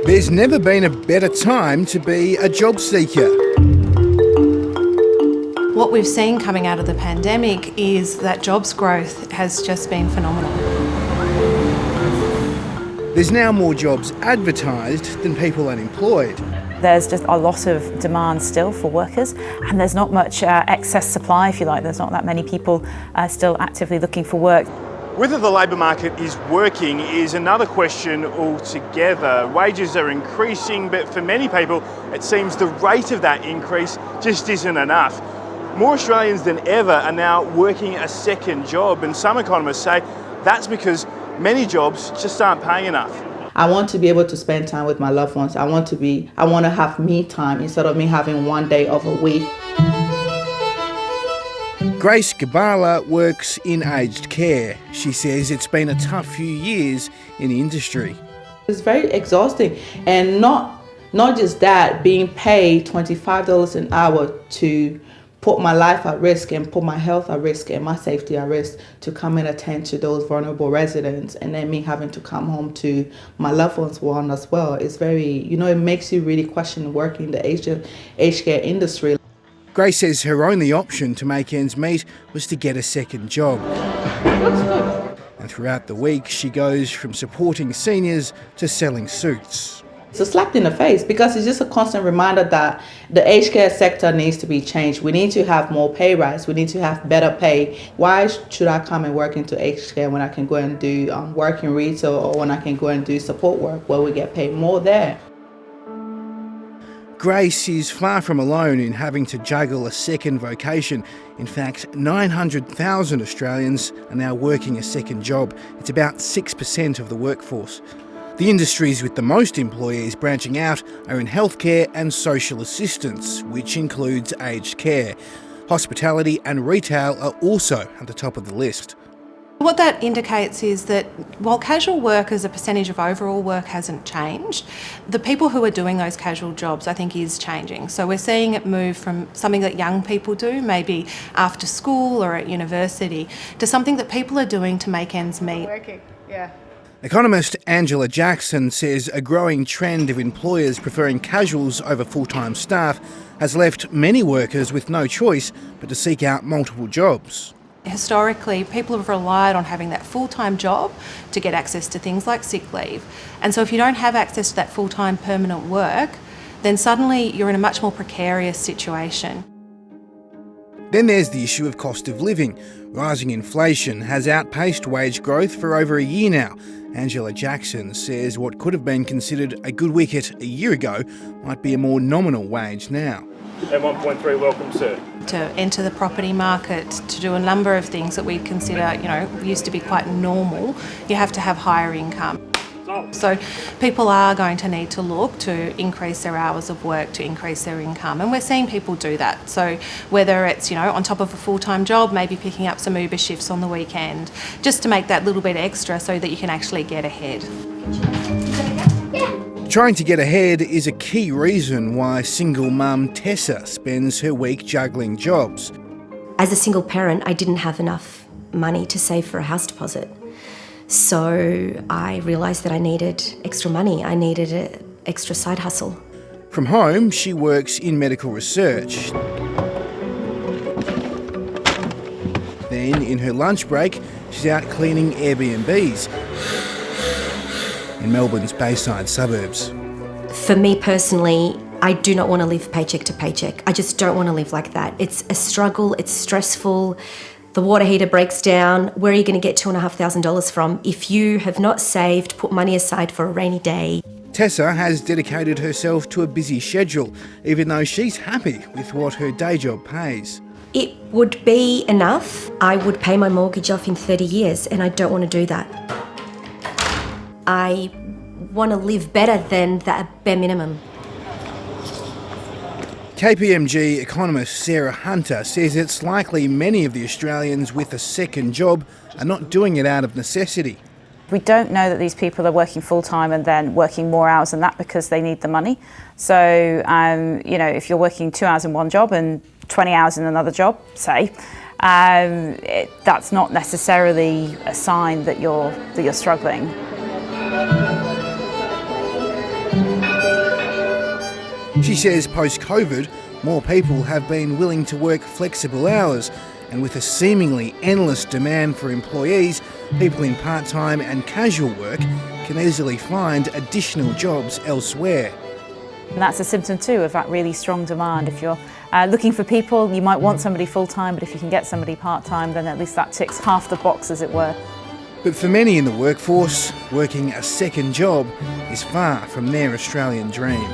There's never been a better time to be a job seeker. What we've seen coming out of the pandemic is that jobs growth has just been phenomenal. There's now more jobs advertised than people unemployed. There's just a lot of demand still for workers, and there's not much excess supply, if you like. There's not that many people still actively looking for work. Whether the labour market is working is another question altogether. Wages are increasing, but for many people, it seems the rate of that increase just isn't enough. More Australians than ever are now working a second job, and some economists say that's because many jobs just aren't paying enough. I want to be able to spend time with my loved ones. I want to have me time instead of me having one day of a week. Grace Gabala works in aged care. She says it's been a tough few years in the industry. It's very exhausting, and not just that, being paid $25 an hour to put my life at risk and put my health at risk and my safety at risk to come and attend to those vulnerable residents, and then me having to come home to my loved ones one as well. It's very, it makes you really question working in the aged care industry. Grace says her only option to make ends meet was to get a second job. Looks good. And throughout the week, she goes from supporting seniors to selling suits. It's a slap in the face because it's just a constant reminder that the aged care sector needs to be changed. We need to have more pay rise. We need to have better pay. Why should I come and work into aged care when I can go and do work in retail, or when I can go and do support work where we get paid more there? Grace is far from alone in having to juggle a second vocation. In fact, 900,000 Australians are now working a second job. It's about 6% of the workforce. The industries with the most employees branching out are in healthcare and social assistance, which includes aged care. Hospitality and retail are also at the top of the list. What that indicates is that while casual work as a percentage of overall work hasn't changed, the people who are doing those casual jobs I think is changing. So we're seeing it move from something that young people do, maybe after school or at university, to something that people are doing to make ends meet. Working, yeah. Economist Angela Jackson says a growing trend of employers preferring casuals over full-time staff has left many workers with no choice but to seek out multiple jobs. Historically, people have relied on having that full-time job to get access to things like sick leave. And so if you don't have access to that full-time permanent work, then suddenly you're in a much more precarious situation. Then there's the issue of cost of living. Rising inflation has outpaced wage growth for over a year now. Angela Jackson says what could have been considered a good wicket a year ago might be a more nominal wage now. At 1.3, welcome, sir. To enter the property market, to do a number of things that we consider, used to be quite normal, you have to have higher income. So people are going to need to look to increase their hours of work, to increase their income, and we're seeing people do that. So whether it's, on top of a full-time job, maybe picking up some Uber shifts on the weekend, just to make that little bit extra so that you can actually get ahead. Trying to get ahead is a key reason why single mum Tessa spends her week juggling jobs. As a single parent, I didn't have enough money to save for a house deposit. So I realised that I needed extra money. I needed an extra side hustle. From home, she works in medical research. Then, in her lunch break, she's out cleaning Airbnbs in Melbourne's Bayside suburbs. For me personally, I do not want to live paycheck to paycheck. I just don't want to live like that. It's a struggle, it's stressful. The water heater breaks down. Where are you going to get $2,500 from if you have not saved, put money aside for a rainy day? Tessa has dedicated herself to a busy schedule, even though she's happy with what her day job pays. It would be enough. I would pay my mortgage off in 30 years, and I don't want to do that. I want to live better than that bare minimum. KPMG economist Sarah Hunter says it's likely many of the Australians with a second job are not doing it out of necessity. We don't know that these people are working full-time and then working more hours than that because they need the money. So, if you're working 2 hours in one job and 20 hours in another job, say, that's not necessarily a sign that you're struggling. She says post-COVID, more people have been willing to work flexible hours, and with a seemingly endless demand for employees, people in part-time and casual work can easily find additional jobs elsewhere. And that's a symptom too of that really strong demand. If you're looking for people, you might want somebody full-time, but if you can get somebody part-time, then at least that ticks half the box, as it were. But for many in the workforce, working a second job is far from their Australian dream.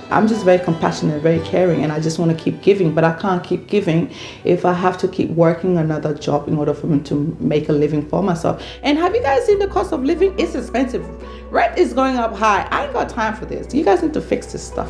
I'm just very compassionate, very caring, and I just want to keep giving, but I can't keep giving if I have to keep working another job in order for me to make a living for myself. And have you guys seen the cost of living? It's expensive. Rent is going up high. I ain't got time for this. You guys need to fix this stuff.